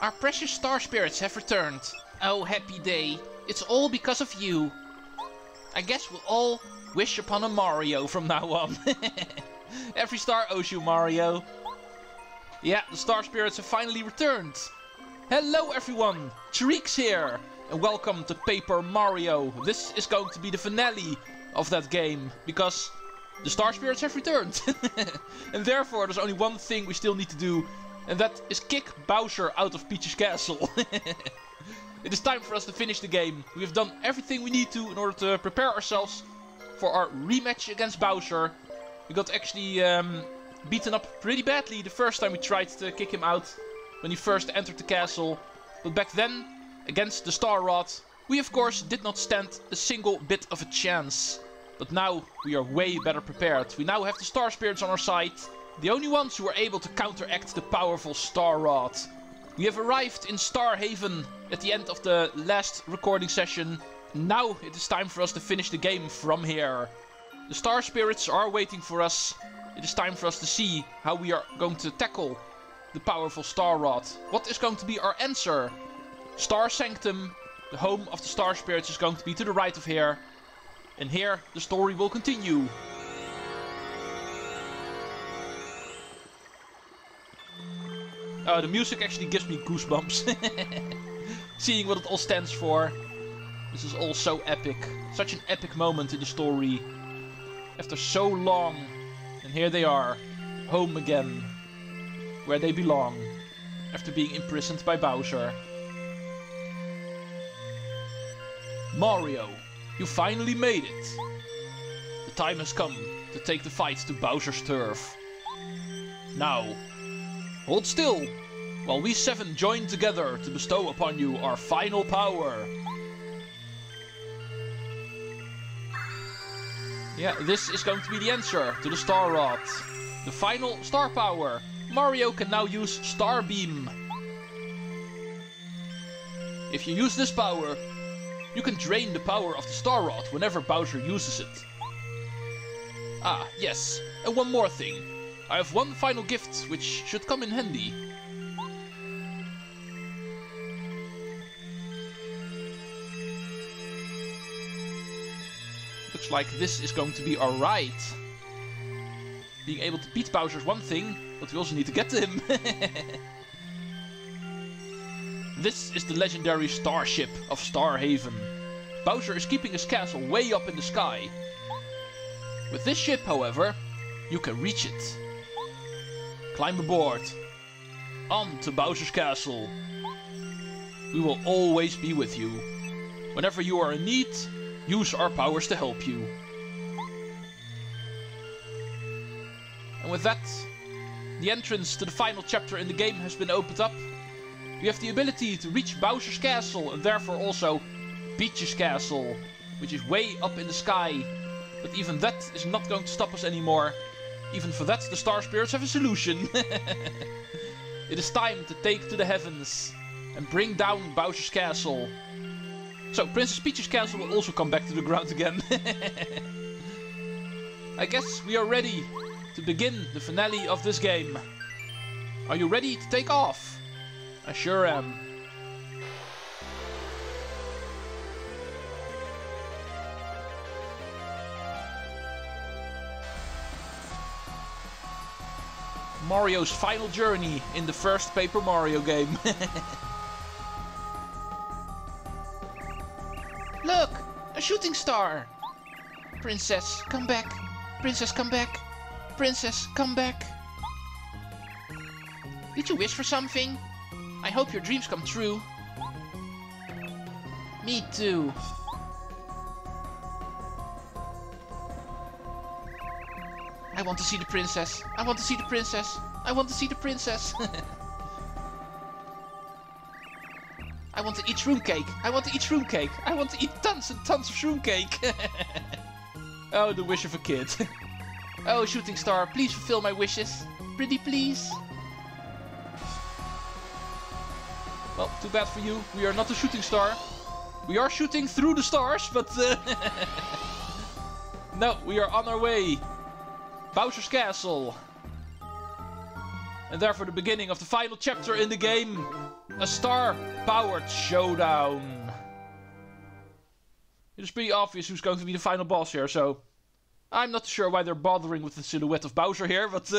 Our precious star spirits have returned. Oh, happy day. It's all because of you. I guess we'll all wish upon a Mario from now on. Every star owes you, Mario. Yeah, the star spirits have finally returned. Hello everyone, Treecks here. And welcome to Paper Mario. This is going to be the finale of that game. Because the star spirits have returned. And therefore there's only one thing we still need to do. And that is kick Bowser out of Peach's castle. It is time for us to finish the game. We have done everything we need to in order to prepare ourselves for our rematch against Bowser. We got actually beaten up pretty badly the first time we tried to kick him out when he first entered the castle. But back then, against the Star Rod, we of course did not stand a single bit of a chance. But now we are way better prepared. We now have the Star Spirits on our side. The only ones who are able to counteract the powerful Star Rod. We have arrived in Star Haven at the end of the last recording session. Now it is time for us to finish the game from here. The Star Spirits are waiting for us. It is time for us to see how we are going to tackle the powerful Star Rod. What is going to be our answer? Star Sanctum, the home of the Star Spirits, is going to be to the right of here. And here the story will continue. Oh, the music actually gives me goosebumps. Seeing what it all stands for. This is all so epic. Such an epic moment in the story. After so long. And here they are. Home again. Where they belong. After being imprisoned by Bowser. Mario, you finally made it. The time has come to take the fight to Bowser's turf. Now, hold still, while we 7 join together to bestow upon you our final power. Yeah, this is going to be the answer to the Star Rod. The final star power. Mario can now use Star Beam. If you use this power, you can drain the power of the Star Rod whenever Bowser uses it. Ah, yes, and one more thing. I have one final gift which should come in handy. Looks like this is going to be alright. Being able to beat Bowser is one thing, but we also need to get to him. This is the legendary starship of Star Haven. Bowser is keeping his castle way up in the sky. With this ship, however, you can reach it. Climb aboard. On to Bowser's castle. We will always be with you. Whenever you are in need, use our powers to help you. And with that, the entrance to the final chapter in the game has been opened up. We have the ability to reach Bowser's castle and therefore also Peach's castle, which is way up in the sky. But even that is not going to stop us anymore. Even for that, the Star Spirits have a solution. It is time to take to the heavens and bring down Bowser's castle. So, Princess Peach's castle will also come back to the ground again. I guess we are ready to begin the finale of this game. Are you ready to take off? I sure am. Mario's final journey in the first Paper Mario game. Look! A shooting star! Princess, come back! Princess, come back! Princess, come back! Did you wish for something? I hope your dreams come true. Me too. I want to see the princess. I want to see the princess. I want to see the princess. I want to eat shroom cake. I want to eat shroom cake. I want to eat tons and tons of shroom cake. Oh, the wish of a kid. Oh, shooting star, please fulfill my wishes. Pretty please. Well, too bad for you. We are not a shooting star. We are shooting through the stars, but... No, we are on our way. Bowser's castle. And therefore the beginning of the final chapter in the game. A star-powered showdown. It is pretty obvious who's going to be the final boss here, so... I'm not sure why they're bothering with the silhouette of Bowser here, but...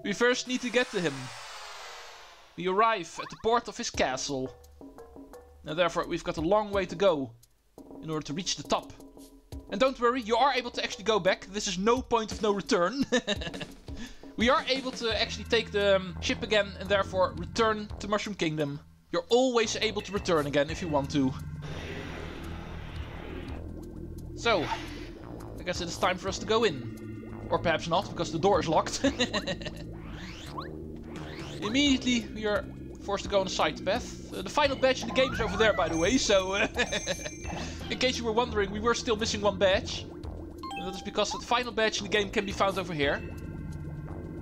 we first need to get to him. We arrive at the port of his castle. And therefore we've got a long way to go in order to reach the top. And don't worry, you are able to actually go back. This is no point of no return. We are able to actually take the ship again and therefore return to Mushroom Kingdom. You're always able to return again if you want to. So, I guess it is time for us to go in. Or perhaps not, because the door is locked. Immediately we are forced to go on a side path. The final badge in the game is over there, by the way, so... in case you were wondering, we were still missing one badge. And that is because the final badge in the game can be found over here.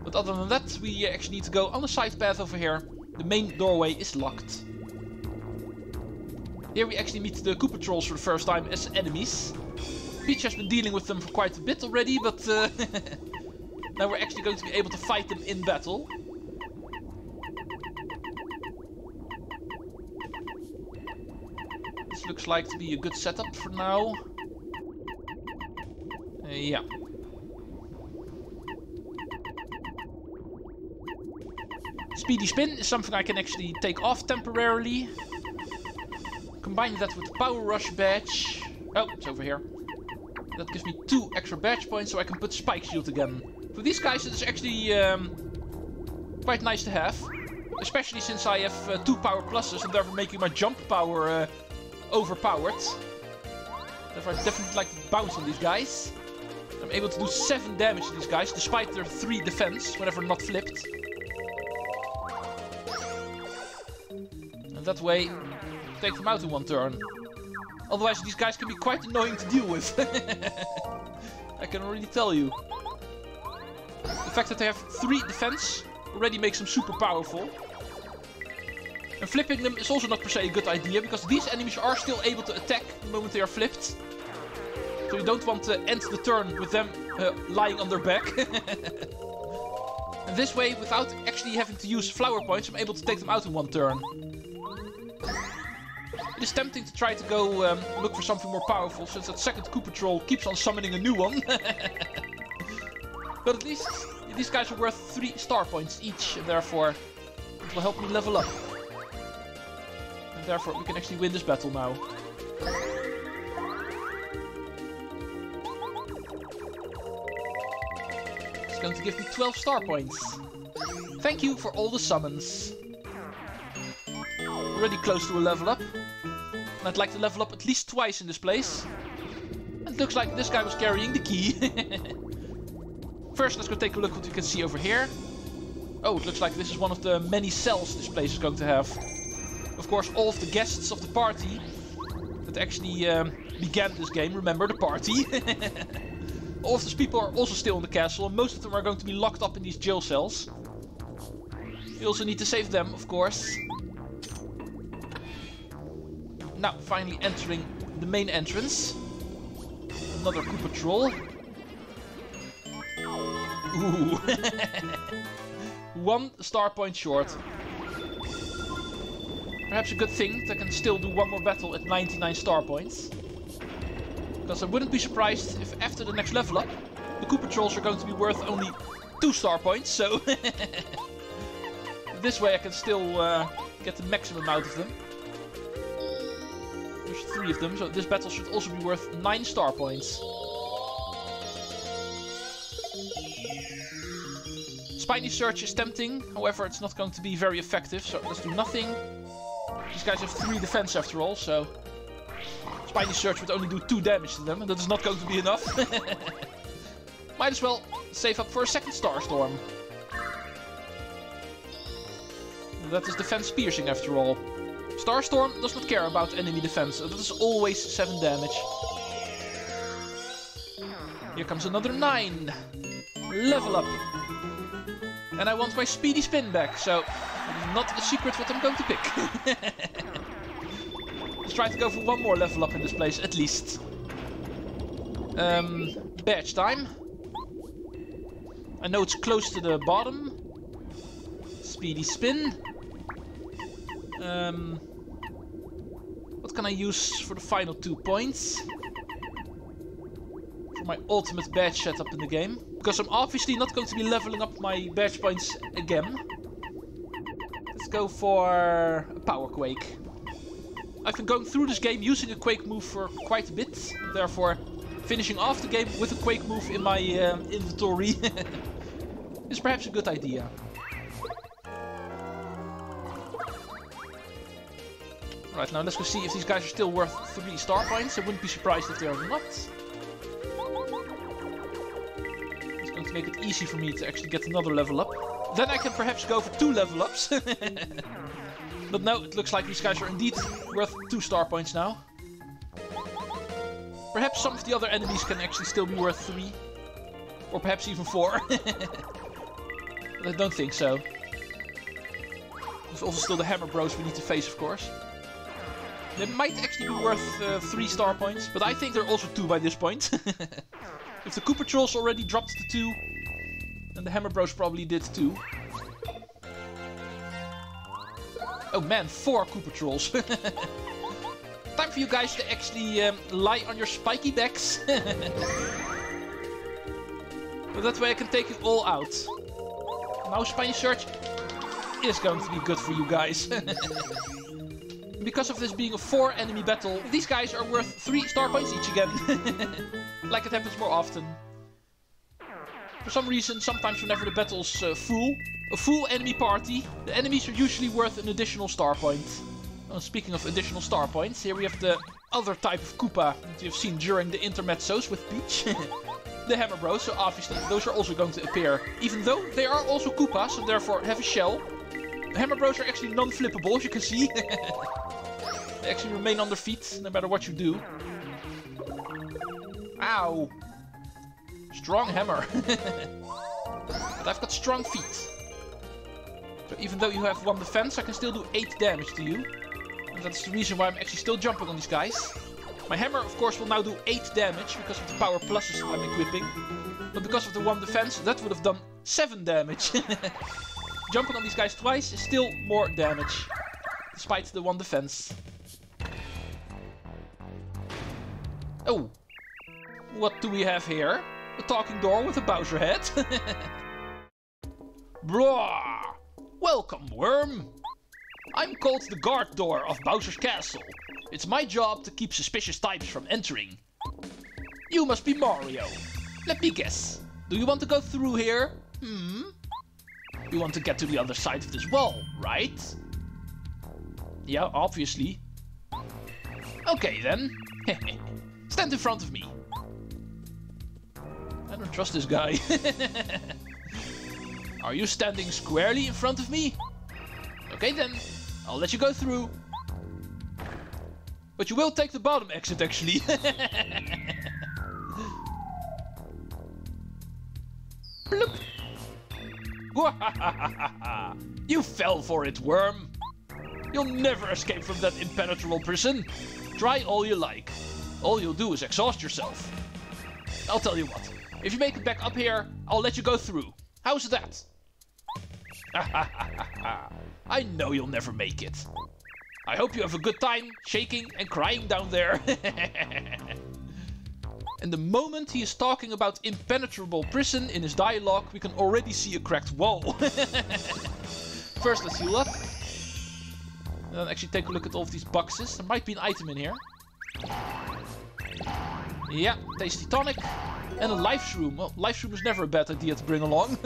But other than that, we actually need to go on a side path over here. The main doorway is locked. Here we actually meet the Koopa Trolls for the first time as enemies. Peach has been dealing with them for quite a bit already, but now we're actually going to be able to fight them in battle. This looks like to be a good setup for now. Yeah. Speedy Spin is something I can actually take off temporarily. Combine that with the Power Rush badge. Oh, it's over here. That gives me 2 extra badge points so I can put Spike Shield again. For these guys it is actually quite nice to have. Especially since I have 2 power pluses and therefore making my jump power overpowered. Therefore I definitely like to bounce on these guys. I'm able to do 7 damage to these guys despite their 3 defense whenever not flipped. And that way, take them out in 1 turn. Otherwise these guys can be quite annoying to deal with. I can already tell you. The fact that they have 3 defense already makes them super powerful. And flipping them is also not per se a good idea, because these enemies are still able to attack the moment they are flipped. So you don't want to end the turn with them lying on their back. And this way, without actually having to use flower points, I'm able to take them out in 1 turn. It is tempting to try to go look for something more powerful, since that second Koopa Troll keeps on summoning a new one. But at least these guys are worth 3 star points each, and therefore it will help me level up. And therefore we can actually win this battle now. It's going to give me 12 star points. Thank you for all the summons. Already close to a level up. And I'd like to level up at least twice in this place. And it looks like this guy was carrying the key. First, let's go take a look what we can see over here. Oh, it looks like this is one of the many cells this place is going to have. Of course, all of the guests of the party that actually began this game, remember the party. All of these people are also still in the castle, and most of them are going to be locked up in these jail cells. We also need to save them, of course. Now, finally entering the main entrance. Another Koopa Troll. Ooh. 1 star point short. Perhaps a good thing that I can still do 1 more battle at 99 star points. Because I wouldn't be surprised if after the next level up, the Koopa Trolls are going to be worth only 2 star points, so... This way I can still get the maximum out of them. There's 3 of them, so this battle should also be worth 9 star points. Spiny Search is tempting, however it's not going to be very effective, so let's do nothing. These guys have 3 defense after all, so... Spiny Search would only do 2 damage to them, and that is not going to be enough. Might as well save up for a second Star Storm. That is defense piercing after all. Starstorm does not care about enemy defense, that is always 7 damage. Here comes another 9. Level up. And I want my Speedy Spin back, so it is not a secret what I'm going to pick. Let's try to go for 1 more level up in this place, at least. Badge time. I know it's close to the bottom. speedy spin. What can I use for the final 2 points? For my ultimate badge setup in the game. Because I'm obviously not going to be leveling up my badge points again. Let's go for a power quake. I've been going through this game using a quake move for quite a bit. Therefore, finishing off the game with a quake move in my inventory is perhaps a good idea. Right, now let's go see if these guys are still worth 3 star points. I wouldn't be surprised if they are not. It's going to make it easy for me to actually get another level up. Then I can perhaps go for 2 level ups. But no, it looks like these guys are indeed worth 2 star points now. Perhaps some of the other enemies can actually still be worth 3. Or perhaps even 4. But I don't think so. There's also still the Hammer Bros we need to face, of course. They might actually be worth 3 star points, but I think they're also 2 by this point. If the Koopa Trolls already dropped to 2, then the Hammer Bros probably did too. Oh man, 4 Koopa Trolls. Time for you guys to actually lie on your spiky backs. But that way I can take it all out. Now Spiny Search is going to be good for you guys. Because of this being a 4 enemy battle, these guys are worth 3 star points each again. Like it happens more often. For some reason, sometimes whenever the battle's a full enemy party, the enemies are usually worth an additional star point. Speaking of additional star points, here we have the other type of Koopa that you've seen during the intermezzos with Peach. The Hammer Bros, so obviously those are also going to appear. Even though they are also Koopas, and therefore have a shell. The Hammer Bros are actually non-flippable, as you can see. They actually remain on their feet, no matter what you do. Ow! Strong hammer. But I've got strong feet. So even though you have 1 defense, I can still do 8 damage to you. And that's the reason why I'm actually still jumping on these guys. My hammer, of course, will now do 8 damage because of the power pluses I'm equipping. But because of the 1 defense, that would have done 7 damage. Jumping on these guys twice is still more damage. Despite the 1 defense. Oh. What do we have here? A talking door with a Bowser head. Blah! Welcome, worm! I'm called the guard door of Bowser's castle. It's my job to keep suspicious types from entering. You must be Mario. Let me guess. Do you want to go through here? You want to get to the other side of this wall, right? Yeah, obviously. Okay then. Stand in front of me. I don't trust this guy. Are you standing squarely in front of me? Okay then, I'll let you go through. But you will take the bottom exit actually. Bloop. You fell for it, worm. You'll never escape from that impenetrable prison. Try all you like. All you'll do is exhaust yourself. I'll tell you what. If you make it back up here, I'll let you go through. How's that? I know you'll never make it. I hope you have a good time shaking and crying down there. And the moment he is talking about impenetrable prison in his dialogue, we can already see a cracked wall. First, let's heal up. And then actually take a look at all of these boxes. There might be an item in here. Yeah, tasty tonic. And a life shroom. Well, life shroom is never a bad idea to bring along.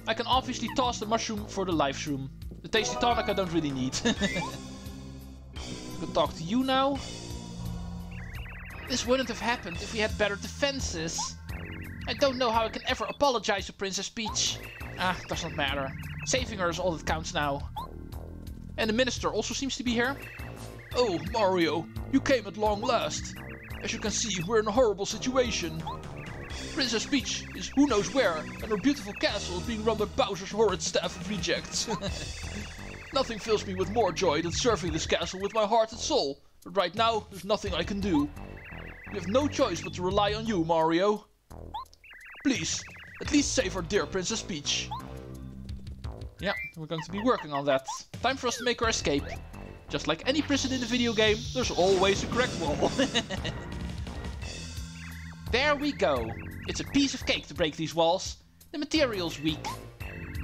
I can obviously toss the mushroom for the life shroom. The tasty tonic I don't really need. I can talk to you now. This wouldn't have happened if we had better defenses. I don't know how I can ever apologize to Princess Peach. Doesn't matter. Saving her is all that counts now. And the minister also seems to be here. Oh, Mario, you came at long last. As you can see, we're in a horrible situation. Princess Peach is who knows where, and her beautiful castle is being run by Bowser's horrid staff of rejects. Nothing fills me with more joy than serving this castle with my heart and soul. But right now, there's nothing I can do. We have no choice but to rely on you, Mario. Please, at least save our dear Princess Peach. Yeah, we're going to be working on that. Time for us to make our escape. Just like any prison in a video game, there's always a cracked wall. There we go. It's a piece of cake to break these walls. The material's weak.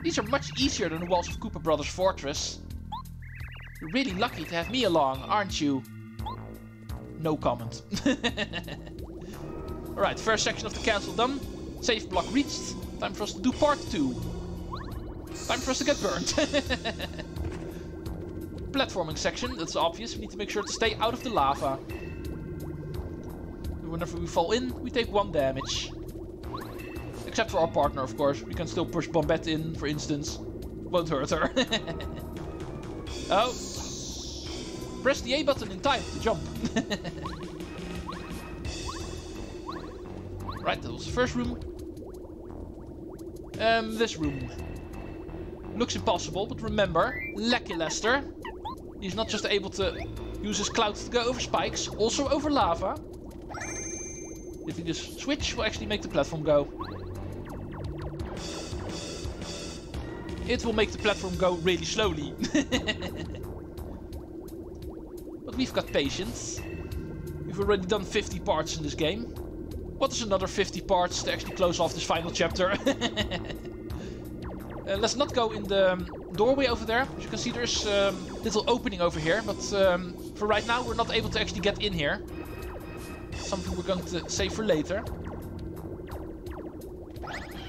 These are much easier than the walls of Koopa Brothers' fortress. You're really lucky to have me along, aren't you? No comment. Alright, first section of the castle done. Safe block reached. Time for us to do part 2. Time for us to get burned. Platforming section, that's obvious. We need to make sure to stay out of the lava. Whenever we fall in, we take 1 damage. Except for our partner, of course. We can still push Bombette in, for instance. Won't hurt her. Oh. Press the A button in time to jump. Right, that was the first room. This room. Looks impossible, but remember, Lucky Lester. He's not just able to use his clouds to go over spikes, also over lava. Hitting this switch will actually make the platform go. It will make the platform go really slowly. But we've got patience. We've already done 50 parts in this game. What is another 50 parts to actually close off this final chapter? Let's not go in the doorway over there. As you can see, there's a little opening over here. But for right now, we're not able to actually get in here. Something we're going to save for later.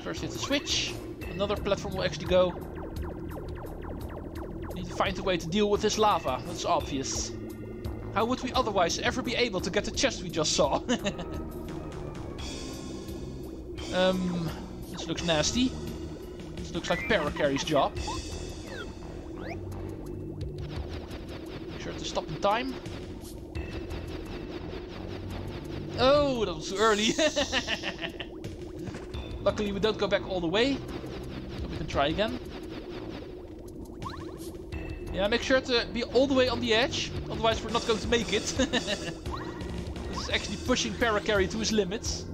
First hit the switch. Another platform will actually go. Need to find a way to deal with this lava. That's obvious. How would we otherwise ever be able to get the chest we just saw? This looks nasty. This looks like Paracarry's job. Make sure to stop in time. Oh, that was too early. Luckily we don't go back all the way. So we can try again. Yeah, make sure to be all the way on the edge. Otherwise we're not going to make it. This is actually pushing Paracarry to his limits.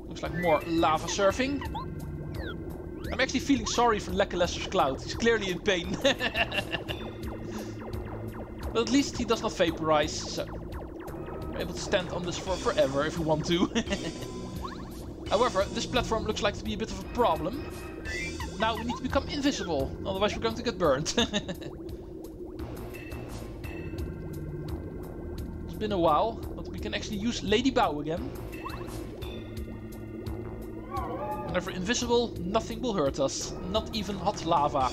Looks like more lava surfing. I'm actually feeling sorry for Lucky Lester's cloud. He's clearly in pain. But at least he does not vaporize. So we're able to stand on this for forever if we want to. However, this platform looks like to be a bit of a problem. Now we need to become invisible, otherwise we're going to get burned. It's been a while, but we can actually use Lady Bow again. Whenever invisible, nothing will hurt us, not even hot lava.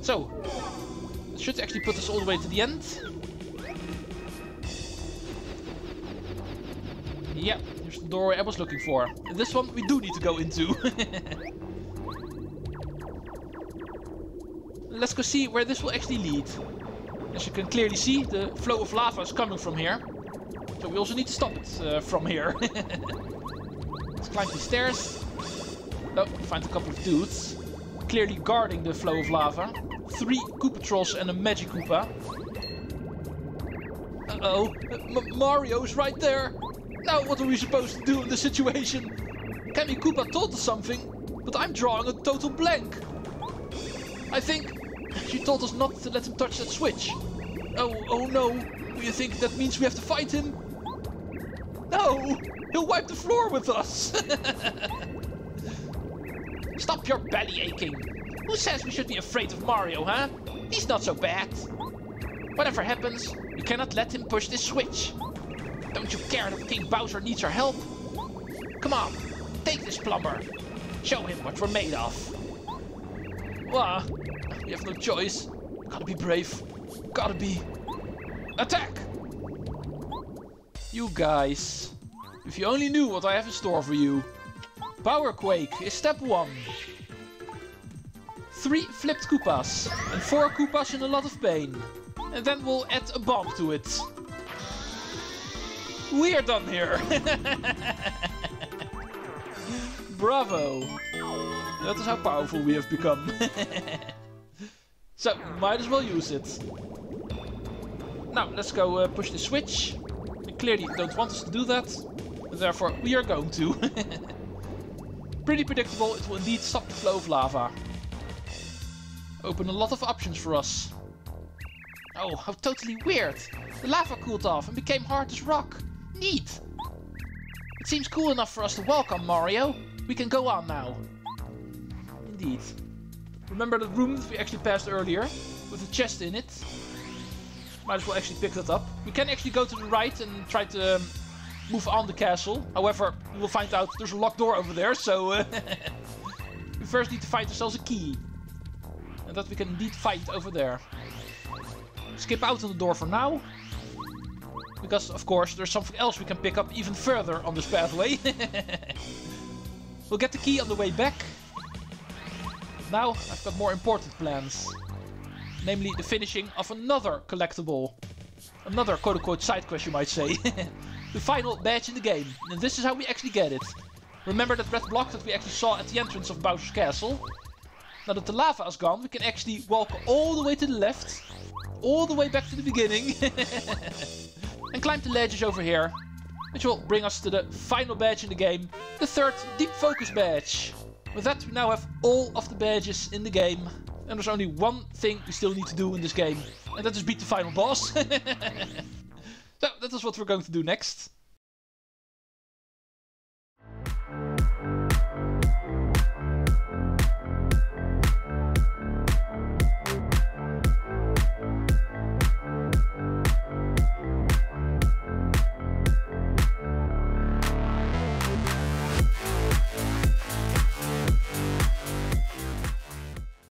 So, it should actually put us all the way to the end. Yeah, here's the doorway I was looking for. And this one we do need to go into. Let's go see where this will actually lead. As you can clearly see, the flow of lava is coming from here. So we also need to stop it from here. Let's climb these stairs. Oh, we find a couple of dudes. Clearly guarding the flow of lava. 3 Koopa Trolls and a Magic Koopa. Uh-oh. Mario's right there. Now what are we supposed to do in this situation? Cammy Koopa told us something, but I'm drawing a total blank. I think she told us not to let him touch that switch. Oh no. Do you think that means we have to fight him? No! He'll wipe the floor with us! Stop your belly aching. Who says we should be afraid of Mario, huh? He's not so bad. Whatever happens, we cannot let him push this switch. Don't you care that King Bowser needs our help? Come on, take this plumber. Show him what we're made of. Well, we have no choice. Gotta be brave. Gotta be... Attack! You guys. If you only knew what I have in store for you. Power Quake is step 1. 3 flipped Koopas. And 4 Koopas in a lot of pain. And then we'll add a bomb to it. We're done here. Bravo. That is how powerful we have become. So, might as well use it. Now, let's go push the switch. They clearly don't want us to do that. Therefore, we are going to. Pretty predictable, it will indeed stop the flow of lava. Open a lot of options for us. Oh, how totally weird. The lava cooled off and became hard as rock. Neat. It seems cool enough for us to walk on, Mario. We can go on now. Indeed. Remember that room that we actually passed earlier? With a chest in it? Might as well actually pick that up. We can actually go to the right and try to move on the castle. However, we will find out there's a locked door over there, so we first need to find ourselves a key. And that we can indeed find over there. Skip out on the door for now. Because, of course, there's something else we can pick up even further on this pathway. We'll get the key on the way back. But now, I've got more important plans. Namely, the finishing of another collectible. Another quote-unquote side quest, you might say. The final badge in the game. And this is how we actually get it. Remember that red block that we actually saw at the entrance of Bowser's Castle? Now that the lava is gone, we can actually walk all the way to the left. All the way back to the beginning. And climb the ledges over here. Which will bring us to the final badge in the game. The third Deep Focus badge. With that, we now have all of the badges in the game. And there's only one thing we still need to do in this game. And that is beat the final boss. So, that is what we're going to do next.